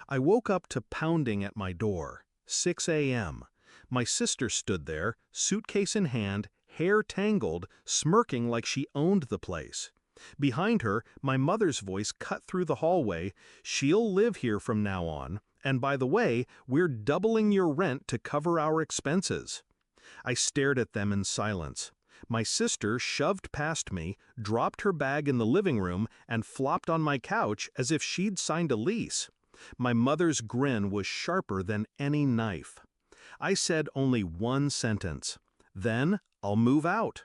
I woke up to pounding at my door. 6 a.m. My sister stood there, suitcase in hand, hair tangled, smirking like she owned the place. Behind her, my mother's voice cut through the hallway. "She'll live here from now on. And by the way, we're doubling your rent to cover our expenses." I stared at them in silence. My sister shoved past me, dropped her bag in the living room, and flopped on my couch as if she'd signed a lease. My mother's grin was sharper than any knife. I said only one sentence. "Then I'll move out."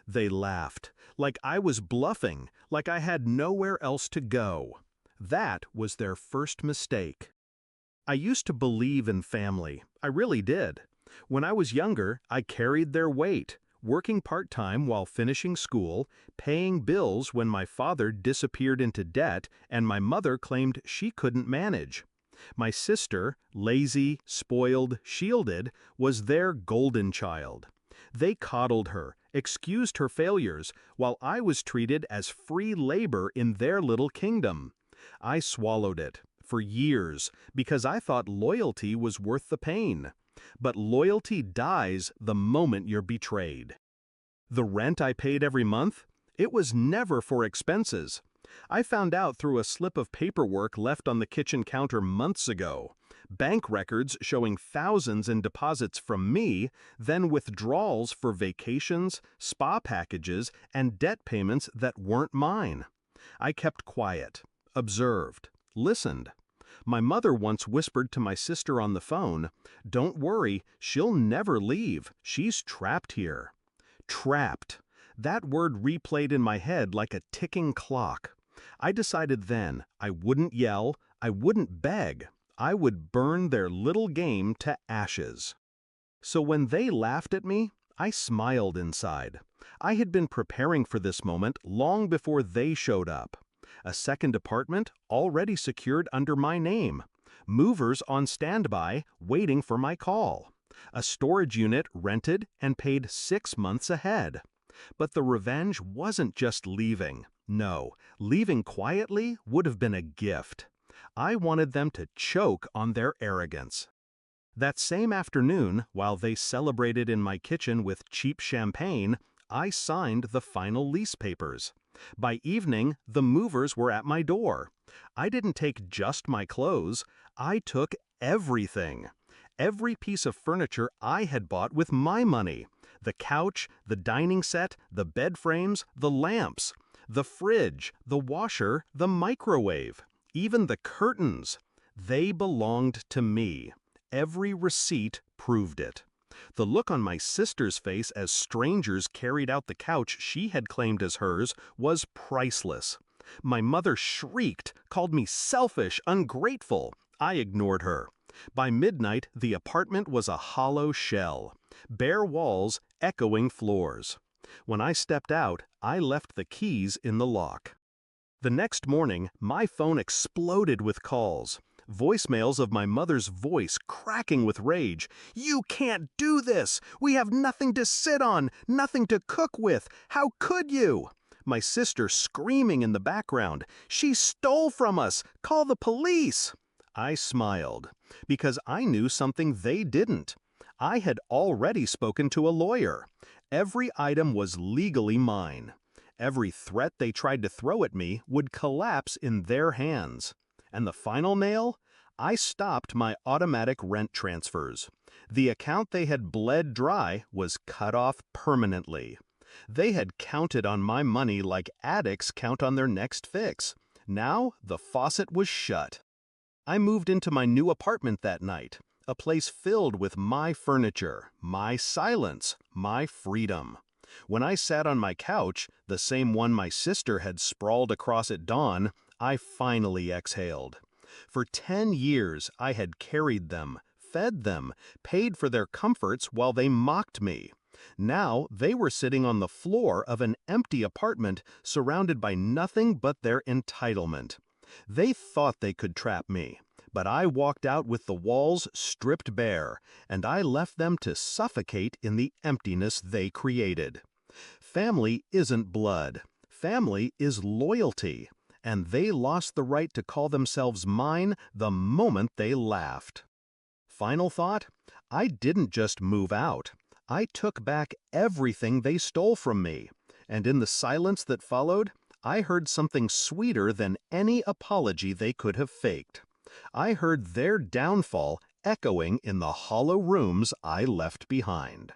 They laughed, like I was bluffing, like I had nowhere else to go. That was their first mistake. I used to believe in family. I really did. When I was younger, I carried their weight, working part-time while finishing school, paying bills when my father disappeared into debt and my mother claimed she couldn't manage. My sister, lazy, spoiled, shielded, was their golden child. They coddled her, excused her failures, while I was treated as free labor in their little kingdom. I swallowed it, for years, because I thought loyalty was worth the pain. But loyalty dies the moment you're betrayed. The rent I paid every month? It was never for expenses. I found out through a slip of paperwork left on the kitchen counter months ago. Bank records showing thousands in deposits from me, then withdrawals for vacations, spa packages, and debt payments that weren't mine. I kept quiet, observed, listened. My mother once whispered to my sister on the phone, "Don't worry, she'll never leave. She's trapped here." Trapped. That word replayed in my head like a ticking clock. I decided then I wouldn't yell, I wouldn't beg. I would burn their little game to ashes. So when they laughed at me, I smiled inside. I had been preparing for this moment long before they showed up. A second apartment already secured under my name. Movers on standby, waiting for my call. A storage unit rented and paid 6 months ahead. But the revenge wasn't just leaving. No, leaving quietly would have been a gift. I wanted them to choke on their arrogance. That same afternoon, while they celebrated in my kitchen with cheap champagne, I signed the final lease papers. By evening, the movers were at my door. I didn't take just my clothes. I took everything. Every piece of furniture I had bought with my money. The couch, the dining set, the bed frames, the lamps, the fridge, the washer, the microwave, even the curtains. They belonged to me. Every receipt proved it. The look on my sister's face as strangers carried out the couch she had claimed as hers was priceless. My mother shrieked, called me selfish, ungrateful. I ignored her. By midnight, the apartment was a hollow shell. Bare walls, echoing floors. When I stepped out, I left the keys in the lock. The next morning, my phone exploded with calls. Voicemails of my mother's voice cracking with rage. "You can't do this! We have nothing to sit on, nothing to cook with. How could you?" My sister screaming in the background. "She stole from us! Call the police!" I smiled, because I knew something they didn't. I had already spoken to a lawyer. Every item was legally mine. Every threat they tried to throw at me would collapse in their hands. And the final nail? I stopped my automatic rent transfers. The account they had bled dry was cut off permanently. They had counted on my money like addicts count on their next fix. Now the faucet was shut. I moved into my new apartment that night, a place filled with my furniture, my silence, my freedom. When I sat on my couch, the same one my sister had sprawled across at dawn, I finally exhaled. For 10 years, I had carried them, fed them, paid for their comforts while they mocked me. Now they were sitting on the floor of an empty apartment surrounded by nothing but their entitlement. They thought they could trap me, but I walked out with the walls stripped bare, and I left them to suffocate in the emptiness they created. Family isn't blood. Family is loyalty. and they lost the right to call themselves mine the moment they laughed. Final thought? I didn't just move out. I took back everything they stole from me, and in the silence that followed, I heard something sweeter than any apology they could have faked. I heard their downfall echoing in the hollow rooms I left behind.